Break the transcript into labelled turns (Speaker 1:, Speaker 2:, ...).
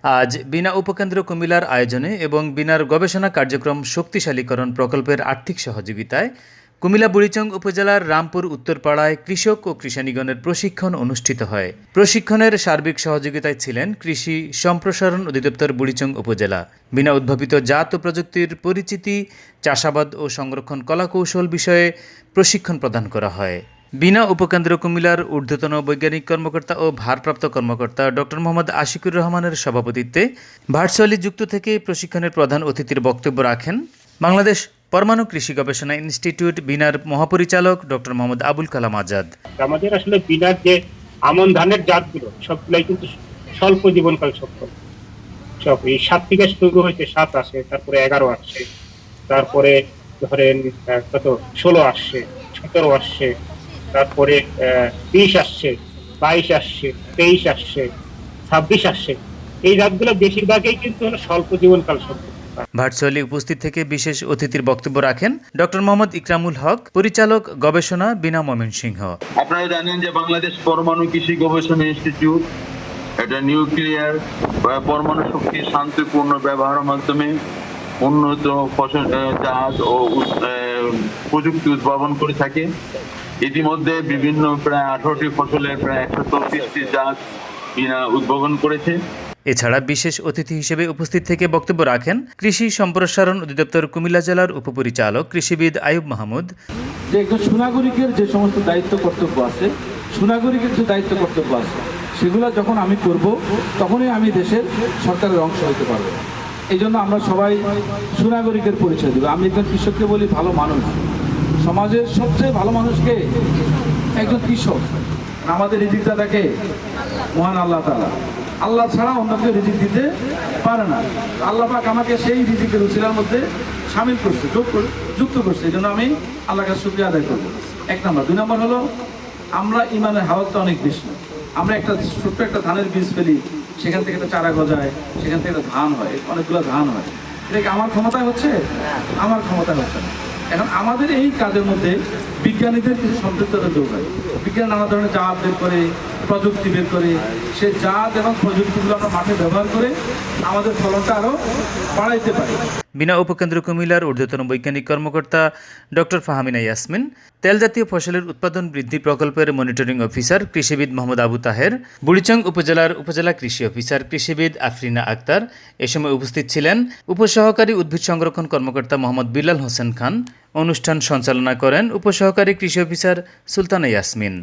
Speaker 1: আজ বিনা উপকেন্দ্র কুমিল্লার আয়োজনে এবং বিনার গবেষণা কার্যক্রম শক্তিশালীকরণ প্রকল্পের আর্থিক সহযোগিতায় কুমিল্লা বুড়িচং উপজেলার রামপুর উত্তরপাড়ায় কৃষক ও কৃষানীগণের প্রশিক্ষণ অনুষ্ঠিত হয়। প্রশিক্ষণের সার্বিক সহযোগিতায় ছিলেন কৃষি সম্প্রসারণ অধিদপ্তর বুড়িচং উপজেলা। বিনা উদ্ভাবিত জাত ও প্রযুক্তির পরিচিতি, চাষাবাদ ও সংরক্ষণ কলাকৌশল বিষয়ে প্রশিক্ষণ প্রদান করা হয়। বিনা উপকেন্দ্র কুমিল্লার ঊর্ধ্বতন বৈজ্ঞানিক কর্মকর্তা ও ভারপ্রাপ্ত কর্মকর্তা ডক্টর মোহাম্মদ আশিকুর রহমানের সভাপতিত্বে ভার্চুয়ালি যুক্ত থেকে প্রশিক্ষণের প্রধান অতিথির বক্তব্য রাখেন বাংলাদেশ পরমাণু কৃষি গবেষণা ইনস্টিটিউট বিনার মহাপরিচালক ডক্টর মোহাম্মদ আবুল কালাম আজাদ।
Speaker 2: আমাদের আসলে বিনার যে আমন ধানের জাতগুলো সবগুলাই কিন্তু স্বল্প জীবনকাল সক্ষম। সব এই 7 থেকে শুরু হয়েছে, 7 আসে, তারপরে 11 আসছে, তারপরে ধরেন কত 16 আসছে, 17 আসছে, তারপরে 20 আসছে, 22 আসছে, 23 আসছে, 26 আসছে। এই জাতগুলো বেশিরভাগই কিন্তু হলো স্বল্প জীবনকাল সক্ষম।
Speaker 1: ভার্চুয়ালি উপস্থিত থেকে বিশেষ অতিথির বক্তব্য রাখেন ডক্টর মোহাম্মদ ইকরামুল হক, পরিচালক গবেষণা বিনা ময়মনসিংহ।
Speaker 3: আপনারা জানেন যে বাংলাদেশ পরমাণু কৃষি গবেষণা ইনস্টিটিউট এটা নিউক্লিয়ার পরমাণু শক্তির শান্তিপূর্ণ ব্যবহারের মাধ্যমে উন্নত ফসল জাত ও প্রযুক্তি উদ্ভাবন করে থাকে। ইতিমধ্যে বিভিন্ন প্রায় 18টি ফসলের প্রায় 134টি জাত বিনা উদ্ভাবন করেছে।
Speaker 1: এছাড়া বিশেষ অতিথি হিসেবে উপস্থিত থেকে বক্তব্য রাখেন কৃষি সম্প্রসারণ অধিদপ্তর কুমিল্লা জেলার উপপরিচালক কৃষিবিদ আয়ুব মাহমুদ।
Speaker 4: যে একজন সুনাগরিকের যে সমস্ত দায়িত্ব কর্তব্য আছে, সুনাগরিকের যে দায়িত্ব কর্তব্য আছে, সেগুলো যখন আমি করব তখনই আমি দেশের সরকারের অংশ হতে পারবো। এই জন্য আমরা সবাই সুনাগরিকের পরিচয় দেব। আমি একজন কৃষককে বলি ভালো মানুষ। সমাজের সবচেয়ে ভালো মানুষকে একজন কৃষক। আমাদের রিজিকদাতাকে মহান আল্লাহ তাআলা, আল্লাহ ছাড়া অন্য কেউ রিজিক দিতে পারে না। আল্লাহ পাক আমাকে সেই রিজিকের উছিলার মধ্যে সামিল করছে, যুক্ত করছে। এই জন্য আমি আল্লাহর কাছে শুকরিয়া আদায় করবো। 1 নম্বর। 2 নম্বর হলো আমরা ইমানের হাওয়াতটা অনেক বেশি। আমরা একটা ছোট্ট একটা ধানের বীজ ফেলি, সেখান থেকে একটা চারা গজায়, সেখান থেকে একটা ধান হয়, অনেকগুলো ধান হয়। এটা কি আমার ক্ষমতায় হচ্ছে? আমার ক্ষমতায় হচ্ছে না। এখন আমাদের এই কাজের মধ্যে বিজ্ঞানীদের কিছু সম্পৃক্ততা যোগ হয়। বিজ্ঞান নানা ধরনের জাত বের করে, প্রযুক্তি বের করে, সেই জাত এবং প্রযুক্তিগুলো আমরা মাঠে ব্যবহার করে আমাদের ফলনটা আরও বাড়াইতে পারি।
Speaker 1: বিনা উপকেন্দ্র কুমিল্লার ঊর্ধ্বতন বৈজ্ঞানিক কর্মকর্তা ডক্টর ফাহামিনা ইয়াসমিন, তেলজাতীয় ফসলের উৎপাদন বৃদ্ধি প্রকল্পের মনিটরিং অফিসার কৃষিবিদ মোহাম্মদ আবু তাহের, বুড়িচং উপজেলার উপজেলা কৃষি অফিসার কৃষিবিদ আফরিনা আক্তার। এ সময় উপস্থিত ছিলেন উপসহকারী উদ্ভিদ সংরক্ষণ কর্মকর্তা মোহাম্মদ বিলাল হোসেন খান। অনুষ্ঠান সঞ্চালনা করেন উপসহকারী কৃষি অফিসার সুলতানা ইয়াসমিন।